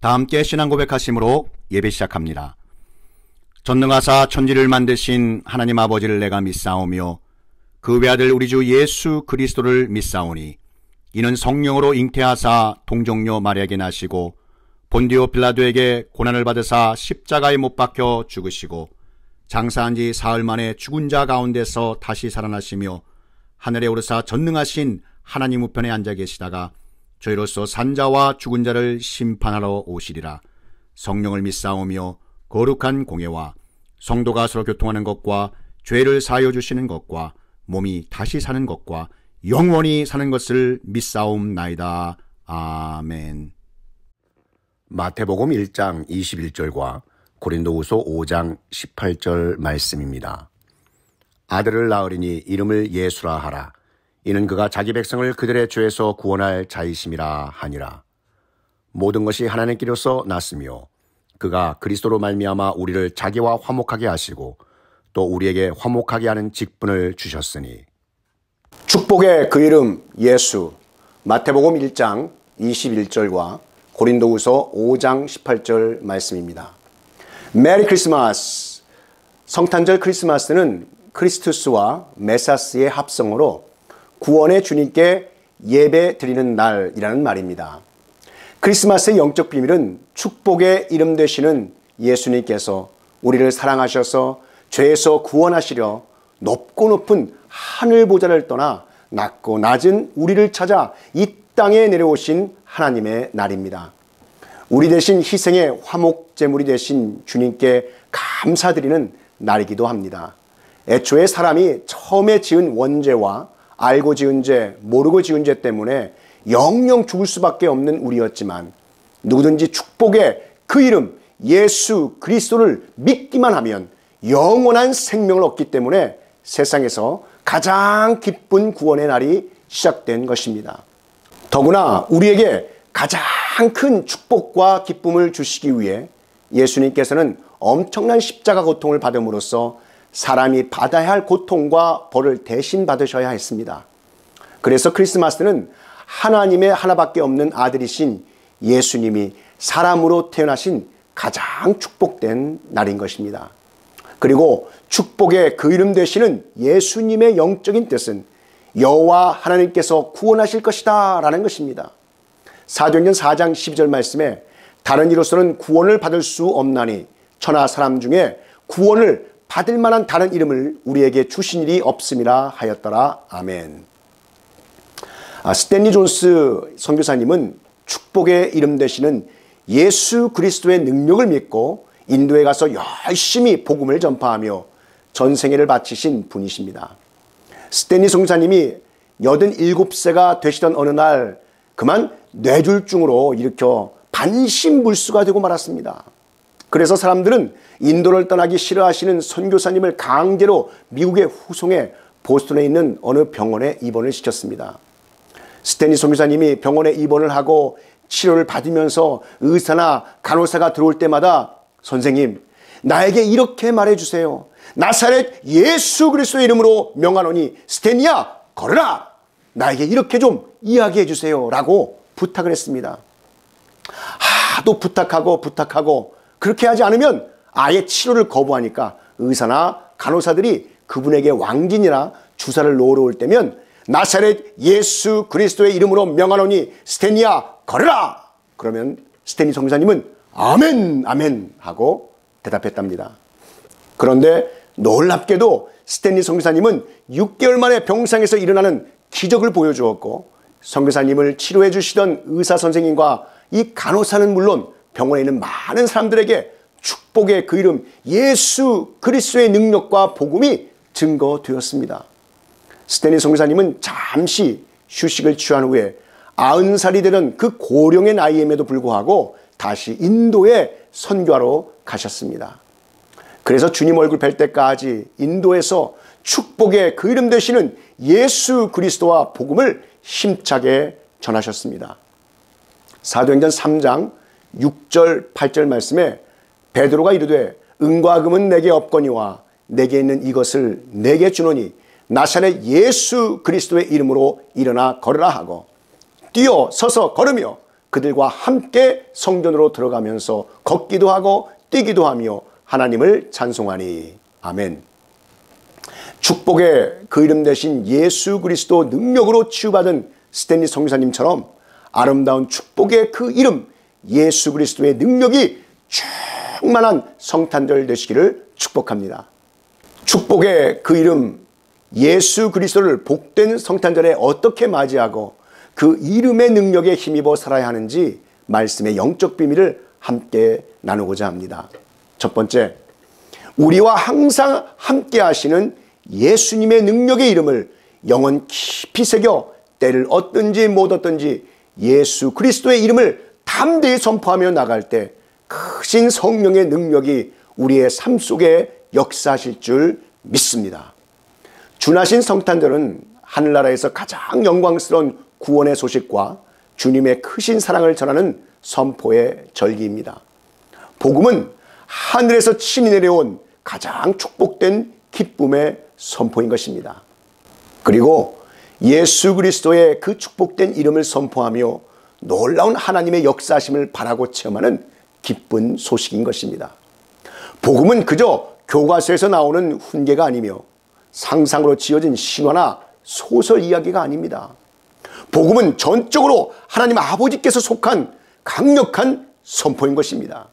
다 함께 신앙 고백하심으로 예배 시작합니다. 전능하사 천지를 만드신 하나님 아버지를 내가 믿사오며 그 외아들 우리 주 예수 그리스도를 믿사오니 이는 성령으로 잉태하사 동정녀 마리아에게 나시고 본디오 빌라도에게 고난을 받으사 십자가에 못 박혀 죽으시고 장사한 지 사흘 만에 죽은 자 가운데서 다시 살아나시며 하늘에 오르사 전능하신 하나님 우편에 앉아 계시다가 저희로서 산자와 죽은 자를 심판하러 오시리라. 성령을 믿사오며 거룩한 공예와 성도가 서로 교통하는 것과 죄를 사하여 주시는 것과 몸이 다시 사는 것과 영원히 사는 것을 믿사옵나이다. 아멘. 마태복음 1장 21절과 고린도후서 5장 18절 말씀입니다. 아들을 낳으리니 이름을 예수라 하라. 이는 그가 자기 백성을 그들의 죄에서 구원할 자이심이라 하니라. 모든 것이 하나님께로서 났으며 그가 그리스도로 말미암아 우리를 자기와 화목하게 하시고 또 우리에게 화목하게 하는 직분을 주셨으니. 축복의 그 이름 예수. 마태복음 1장 21절과 고린도후서 5장 18절 말씀입니다. 메리 크리스마스. 성탄절 크리스마스는 크리스투스와 메사스의 합성어로 구원의 주님께 예배 드리는 날이라는 말입니다. 크리스마스의 영적 비밀은 축복의 이름 되시는 예수님께서 우리를 사랑하셔서 죄에서 구원하시려 높고 높은 하늘 보좌를 떠나 낮고 낮은 우리를 찾아 이 땅에 내려오신 하나님의 날입니다. 우리 대신 희생의 화목제물이 되신 주님께 감사드리는 날이기도 합니다. 애초에 사람이 처음에 지은 원죄와 알고 지은 죄, 모르고 지은 죄 때문에 영영 죽을 수밖에 없는 우리였지만 누구든지 축복의 그 이름 예수 그리스도를 믿기만 하면 영원한 생명을 얻기 때문에 세상에서 가장 기쁜 구원의 날이 시작된 것입니다. 더구나 우리에게 가장 큰 축복과 기쁨을 주시기 위해 예수님께서는 엄청난 십자가 고통을 받음으로써 사람이 받아야 할 고통과 벌을 대신 받으셔야 했습니다. 그래서 크리스마스는 하나님의 하나밖에 없는 아들이신 예수님이 사람으로 태어나신 가장 축복된 날인 것입니다. 그리고 축복의 그 이름 되시는 예수님의 영적인 뜻은 여호와 하나님께서 구원하실 것이다 라는 것입니다. 사도행전 4장 12절 말씀에 다른 이로서는 구원을 받을 수 없나니 천하 사람 중에 구원을 받을 만한 다른 이름을 우리에게 주신 일이 없음이라 하였더라. 아멘. 스탠리 존스 선교사님은 축복의 이름 되시는 예수 그리스도의 능력을 믿고 인도에 가서 열심히 복음을 전파하며 전생애를 바치신 분이십니다. 스탠리 선교사님이 87세가 되시던 어느 날 그만 뇌졸중으로 일으켜 반신불수가 되고 말았습니다. 그래서 사람들은 인도를 떠나기 싫어하시는 선교사님을 강제로 미국에 후송해 보스턴에 있는 어느 병원에 입원을 시켰습니다. 스탠리 선교사님이 병원에 입원을 하고 치료를 받으면서 의사나 간호사가 들어올 때마다 선생님, 나에게 이렇게 말해주세요. 나사렛 예수 그리스도의 이름으로 명하노니 스탠리야 걸어라. 나에게 이렇게 좀 이야기해 주세요 라고 부탁을 했습니다. 하도 부탁하고 그렇게 하지 않으면 아예 치료를 거부하니까 의사나 간호사들이 그분에게 왕진이나 주사를 놓으러 올 때면 나사렛 예수 그리스도의 이름으로 명하노니 스탠리야 걸어라. 그러면 스탠리 선교사님은 아멘 아멘 하고 대답했답니다. 그런데 놀랍게도 스탠리 선교사님은 6개월 만에 병상에서 일어나는 기적을 보여주었고 선교사님을 치료해 주시던 의사 선생님과 이 간호사는 물론 병원에 있는 많은 사람들에게 축복의 그 이름 예수 그리스도의 능력과 복음이 증거되었습니다. 스탠리 선교사님은 잠시 휴식을 취한 후에 90살이 되던 그 고령의 나이임에도 불구하고 다시 인도에 선교하러 가셨습니다. 그래서 주님 얼굴 뵐 때까지 인도에서 축복의 그 이름 되시는 예수 그리스도와 복음을 힘차게 전하셨습니다. 사도행전 3장 6절 8절 말씀에 베드로가 이르되 은과 금은 내게 없거니와 내게 있는 이것을 내게 주노니 나사렛 예수 그리스도의 이름으로 일어나 걸으라 하고 뛰어 서서 걸으며 그들과 함께 성전으로 들어가면서 걷기도 하고 뛰기도 하며 하나님을 찬송하니. 아멘. 축복의 그 이름 대신 예수 그리스도 능력으로 치유받은 스탠리 선교사님처럼 아름다운 축복의 그 이름 예수 그리스도의 능력이 충만한 성탄절 되시기를 축복합니다. 축복의 그 이름 예수 그리스도를 복된 성탄절에 어떻게 맞이하고 그 이름의 능력에 힘입어 살아야 하는지 말씀의 영적 비밀을 함께 나누고자 합니다. 첫 번째, 우리와 항상 함께 하시는 예수님의 능력의 이름을 영혼 깊이 새겨 때를 얻든지 못 얻든지 예수 그리스도의 이름을 담대히 선포하며 나갈 때 크신 성령의 능력이 우리의 삶 속에 역사하실 줄 믿습니다. 준하신 성탄절은 하늘나라에서 가장 영광스러운 구원의 소식과 주님의 크신 사랑을 전하는 선포의 절기입니다. 복음은 하늘에서 친히 내려온 가장 축복된 기쁨의 선포인 것입니다. 그리고 예수 그리스도의 그 축복된 이름을 선포하며 놀라운 하나님의 역사하심을 바라고 체험하는 기쁜 소식인 것입니다. 복음은 그저 교과서에서 나오는 훈계가 아니며 상상으로 지어진 신화나 소설 이야기가 아닙니다. 복음은 전적으로 하나님 아버지께서 속한 강력한 선포인 것입니다.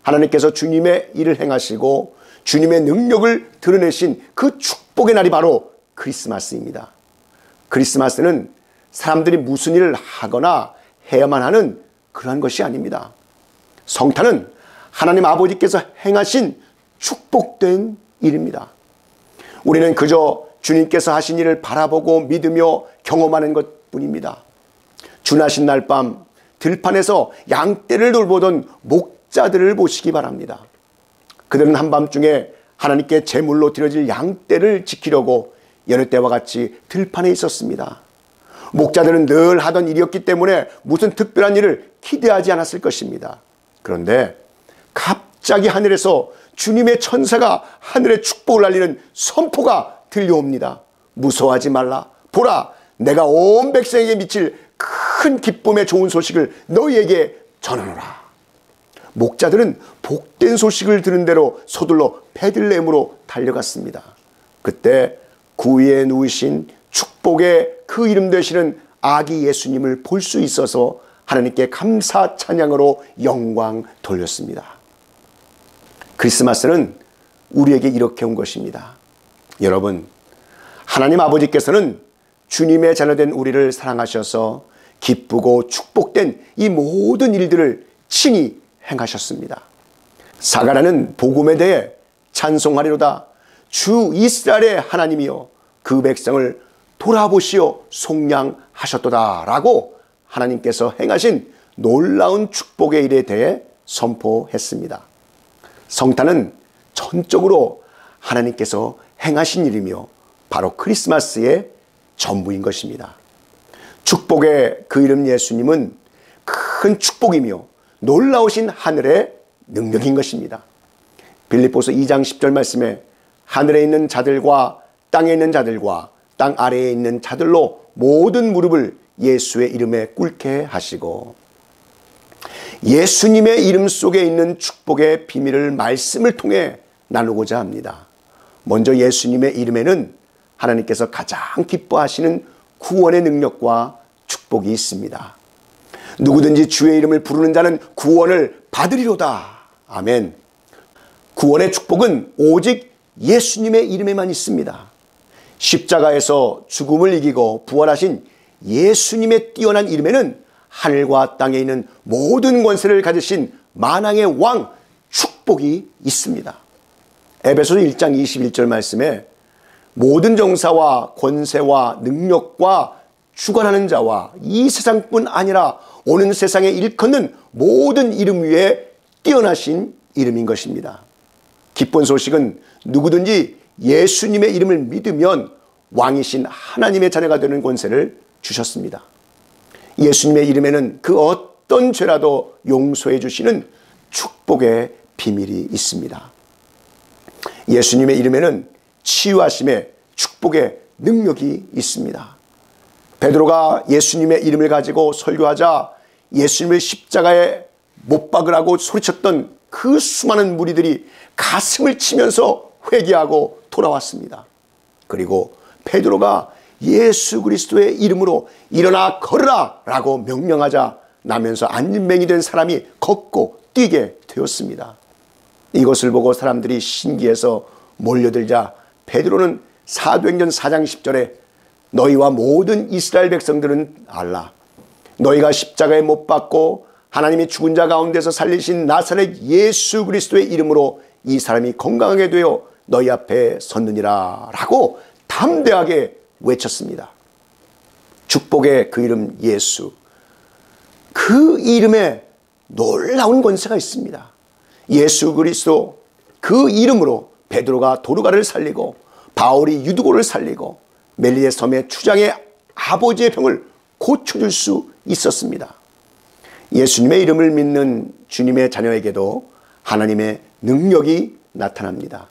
하나님께서 주님의 일을 행하시고 주님의 능력을 드러내신 그 축복의 날이 바로 크리스마스입니다. 크리스마스는 사람들이 무슨 일을 하거나 해야만 하는 그러한 것이 아닙니다. 성탄은 하나님 아버지께서 행하신 축복된 일입니다. 우리는 그저 주님께서 하신 일을 바라보고 믿으며 경험하는 것뿐입니다. 준하신 날 밤 들판에서 양떼를 돌보던 목자들을 보시기 바랍니다. 그들은 한밤중에 하나님께 제물로 드려질 양떼를 지키려고 여느 때와 같이 들판에 있었습니다. 목자들은 늘 하던 일이었기 때문에 무슨 특별한 일을 기대하지 않았을 것입니다. 그런데 갑자기 하늘에서 주님의 천사가 하늘에 축복을 알리는 선포가 들려옵니다. 무서워하지 말라. 보라, 내가 온 백성에게 미칠 큰 기쁨의 좋은 소식을 너희에게 전하노라. 목자들은 복된 소식을 들은 대로 서둘러 베들레헴으로 달려갔습니다. 그때 구위에 누우신 축복의 그 이름 되시는 아기 예수님을 볼 수 있어서 하나님께 감사 찬양으로 영광 돌렸습니다. 크리스마스는 우리에게 이렇게 온 것입니다. 여러분, 하나님 아버지께서는 주님의 자녀된 우리를 사랑하셔서 기쁘고 축복된 이 모든 일들을 친히 행하셨습니다. 사가랴는 복음에 대해 찬송하리로다. 주 이스라엘의 하나님이여 그 백성을 돌아보시어 속량하셨도다 라고 하나님께서 행하신 놀라운 축복의 일에 대해 선포했습니다. 성탄은 전적으로 하나님께서 행하신 일이며 바로 크리스마스의 전부인 것입니다. 축복의 그 이름 예수님은 큰 축복이며 놀라우신 하늘의 능력인 것입니다. 빌립보서 2장 10절 말씀에 하늘에 있는 자들과 땅에 있는 자들과 땅 아래에 있는 자들로 모든 무릎을 예수의 이름에 꿇게 하시고, 예수님의 이름 속에 있는 축복의 비밀을 말씀을 통해 나누고자 합니다. 먼저 예수님의 이름에는 하나님께서 가장 기뻐하시는 구원의 능력과 축복이 있습니다. 누구든지 주의 이름을 부르는 자는 구원을 받으리로다. 아멘. 구원의 축복은 오직 예수님의 이름에만 있습니다. 십자가에서 죽음을 이기고 부활하신 예수님의 뛰어난 이름에는 하늘과 땅에 있는 모든 권세를 가지신 만왕의 왕 축복이 있습니다. 에베소서 1장 21절 말씀에 모든 정사와 권세와 능력과 주관하는 자와 이 세상뿐 아니라 오는 세상에 일컫는 모든 이름 위에 뛰어나신 이름인 것입니다. 기쁜 소식은 누구든지 예수님의 이름을 믿으면 왕이신 하나님의 자녀가 되는 권세를 주셨습니다. 예수님의 이름에는 그 어떤 죄라도 용서해 주시는 축복의 비밀이 있습니다. 예수님의 이름에는 치유하심의 축복의 능력이 있습니다. 베드로가 예수님의 이름을 가지고 설교하자 예수님을 십자가에 못 박으라고 소리쳤던 그 수많은 무리들이 가슴을 치면서 회개하고 돌아왔습니다. 그리고 베드로가 예수 그리스도의 이름으로 일어나 걸으라 라고 명령하자 나면서 안진뱅이 된 사람이 걷고 뛰게 되었습니다. 이것을 보고 사람들이 신기해서 몰려들자 베드로는 사도행전 4장 10절에 너희와 모든 이스라엘 백성들은 알라. 너희가 십자가에 못 박고 하나님이 죽은 자 가운데서 살리신 나사렛 예수 그리스도의 이름으로 이 사람이 건강하게 되어 너희 앞에 섰느니라 라고 담대하게 외쳤습니다. 축복의 그 이름 예수. 그 이름에 놀라운 권세가 있습니다. 예수 그리스도 그 이름으로 베드로가 도르가를 살리고 바울이 유두고를 살리고 멜리의 섬의 추장의 아버지의 병을 고쳐줄 수 있었습니다. 예수님의 이름을 믿는 주님의 자녀에게도 하나님의 능력이 나타납니다.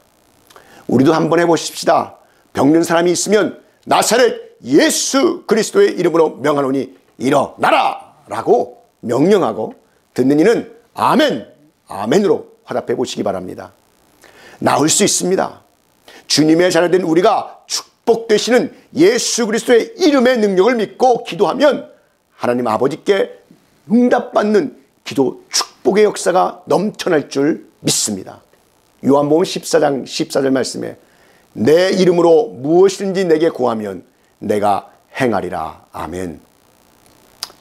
우리도 한번 해보십시다. 병든 사람이 있으면 나사렛 예수 그리스도의 이름으로 명하노니 일어나라 라고 명령하고 듣는 이는 아멘, 아멘으로 화답해 보시기 바랍니다. 나을 수 있습니다. 주님의 자녀된 우리가 축복되시는 예수 그리스도의 이름의 능력을 믿고 기도하면 하나님 아버지께 응답받는 기도 축복의 역사가 넘쳐날 줄 믿습니다. 요한복음 14장 14절 말씀에 내 이름으로 무엇이든지 내게 구하면 내가 행하리라. 아멘.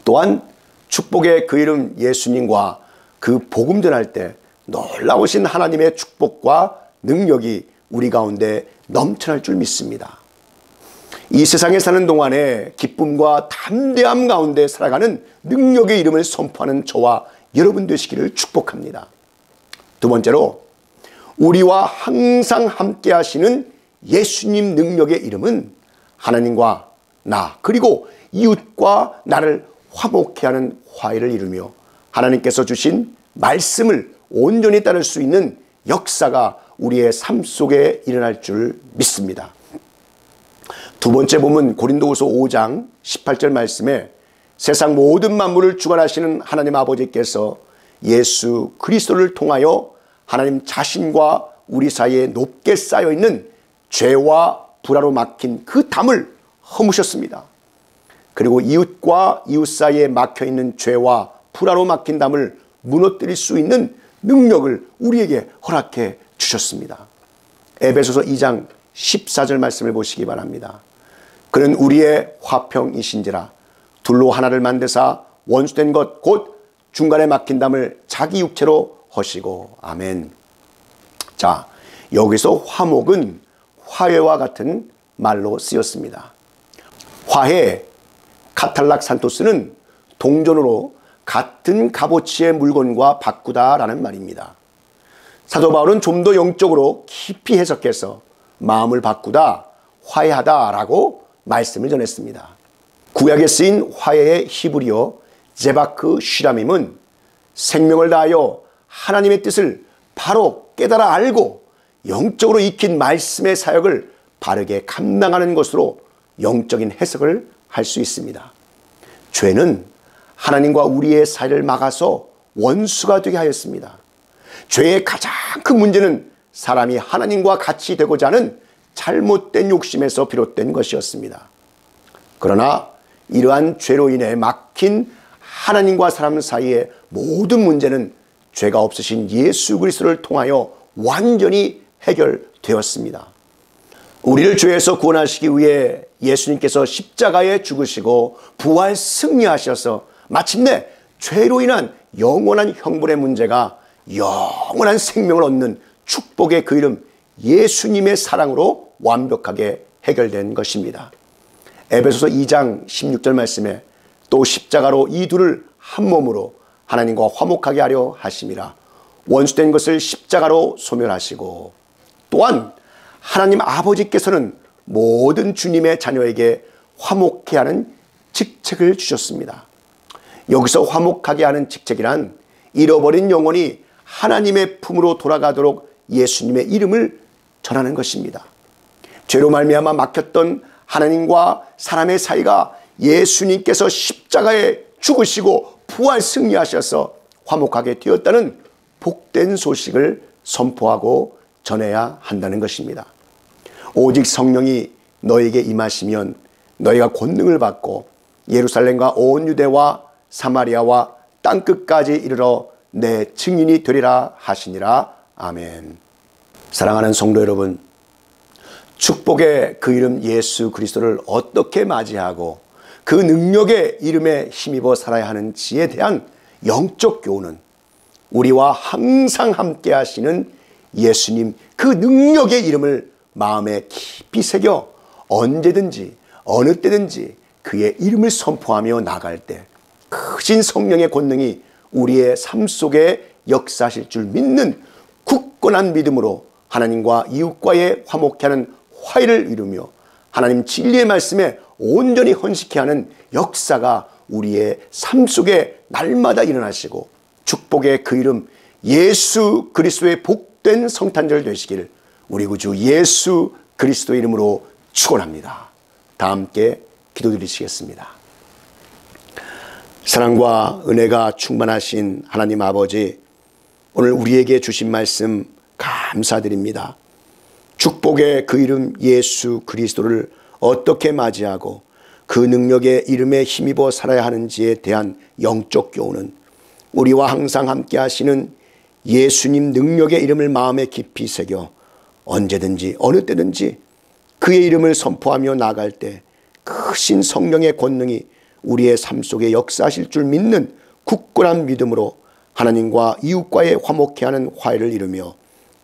또한 축복의 그 이름 예수님과 그 복음 전할 때 놀라우신 하나님의 축복과 능력이 우리 가운데 넘쳐날 줄 믿습니다. 이 세상에 사는 동안에 기쁨과 담대함 가운데 살아가는 능력의 이름을 선포하는 저와 여러분 되시기를 축복합니다. 두 번째로 우리와 항상 함께 하시는 예수님 능력의 이름은 하나님과 나 그리고 이웃과 나를 화목케 하는 화해를 이루며 하나님께서 주신 말씀을 온전히 따를 수 있는 역사가 우리의 삶 속에 일어날 줄 믿습니다. 두 번째 보면 고린도후서 5장 18절 말씀에 세상 모든 만물을 주관하시는 하나님 아버지께서 예수 그리스도를 통하여 하나님 자신과 우리 사이에 높게 쌓여있는 죄와 불화로 막힌 그 담을 허무셨습니다. 그리고 이웃과 이웃 사이에 막혀있는 죄와 불화로 막힌 담을 무너뜨릴 수 있는 능력을 우리에게 허락해 주셨습니다. 에베소서 2장 14절 말씀을 보시기 바랍니다. 그는 우리의 화평이신지라 둘로 하나를 만드사 원수된 것 곧 중간에 막힌 담을 자기 육체로 허시고. 아멘. 자, 여기서 화목은 화해와 같은 말로 쓰였습니다. 화해, 카탈락산토스는 동전으로 같은 값어치의 물건과 바꾸다라는 말입니다. 사도 바울은 좀 더 영적으로 깊이 해석해서 마음을 바꾸다, 화해하다라고 말씀을 전했습니다. 구약에 쓰인 화해의 히브리어 제바크 쉬라밈은 생명을 다하여 하나님의 뜻을 바로 깨달아 알고 영적으로 익힌 말씀의 사역을 바르게 감당하는 것으로 영적인 해석을 할 수 있습니다. 죄는 하나님과 우리의 사이를 막아서 원수가 되게 하였습니다. 죄의 가장 큰 문제는 사람이 하나님과 같이 되고자 하는 잘못된 욕심에서 비롯된 것이었습니다. 그러나 이러한 죄로 인해 막힌 하나님과 사람 사이의 모든 문제는 죄가 없으신 예수 그리스도를 통하여 완전히 해결되었습니다. 우리를 죄에서 구원하시기 위해 예수님께서 십자가에 죽으시고 부활 승리하셔서 마침내 죄로 인한 영원한 형벌의 문제가 영원한 생명을 얻는 축복의 그 이름 예수님의 사랑으로 완벽하게 해결된 것입니다. 에베소서 2장 16절 말씀에 또 십자가로 이 둘을 한 몸으로 하나님과 화목하게 하려 하심이라. 원수된 것을 십자가로 소멸하시고 또한 하나님 아버지께서는 모든 주님의 자녀에게 화목케 하는 직책을 주셨습니다. 여기서 화목하게 하는 직책이란 잃어버린 영혼이 하나님의 품으로 돌아가도록 예수님의 이름을 전하는 것입니다. 죄로 말미암아 막혔던 하나님과 사람의 사이가 예수님께서 십자가에 죽으시고 부활 승리하셔서 화목하게 되었다는 복된 소식을 선포하고 전해야 한다는 것입니다. 오직 성령이 너에게 임하시면 너희가 권능을 받고 예루살렘과 온 유대와 사마리아와 땅끝까지 이르러 내 증인이 되리라 하시니라. 아멘. 사랑하는 성도 여러분, 축복의 그 이름 예수 그리스도를 어떻게 맞이하고 그 능력의 이름에 힘입어 살아야 하는지에 대한 영적 교훈은 우리와 항상 함께 하시는 예수님 그 능력의 이름을 마음에 깊이 새겨 언제든지 어느 때든지 그의 이름을 선포하며 나갈 때 크신 성령의 권능이 우리의 삶 속에 역사하실 줄 믿는 굳건한 믿음으로 하나님과 이웃과의 화목케 하는 화해를 이루며 하나님 진리의 말씀에 온전히 헌신케 하는 역사가 우리의 삶 속에 날마다 일어나시고 축복의 그 이름 예수 그리스도의 복된 성탄절 되시길 우리 구주 예수 그리스도 이름으로 축원합니다. 다 함께 기도드리시겠습니다. 사랑과 은혜가 충만하신 하나님 아버지, 오늘 우리에게 주신 말씀 감사드립니다. 축복의 그 이름 예수 그리스도를 어떻게 맞이하고 그 능력의 이름에 힘입어 살아야 하는지에 대한 영적 교훈은 우리와 항상 함께 하시는 예수님 능력의 이름을 마음에 깊이 새겨 언제든지 어느 때든지 그의 이름을 선포하며 나갈 때 크신 성령의 권능이 우리의 삶 속에 역사하실 줄 믿는 굳건한 믿음으로 하나님과 이웃과의 화목케 하는 화해를 이루며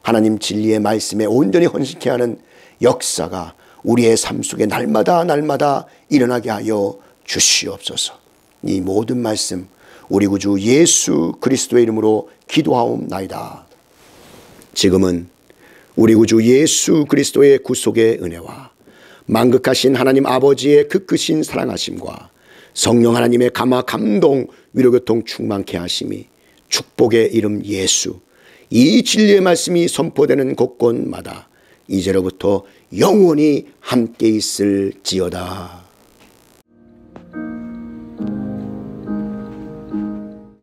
하나님 진리의 말씀에 온전히 헌신케 하는 역사가 우리의 삶 속에 날마다 일어나게 하여 주시옵소서. 이 모든 말씀 우리 구주 예수 그리스도의 이름으로 기도하옵나이다. 지금은 우리 구주 예수 그리스도의 구속의 은혜와 만극하신 하나님 아버지의 그 크신 사랑하심과 성령 하나님의 감화 감동 위로교통 충만케 하심이 축복의 이름 예수 이 진리의 말씀이 선포되는 곳곳마다 이제로부터 영원히 함께 있을지어다.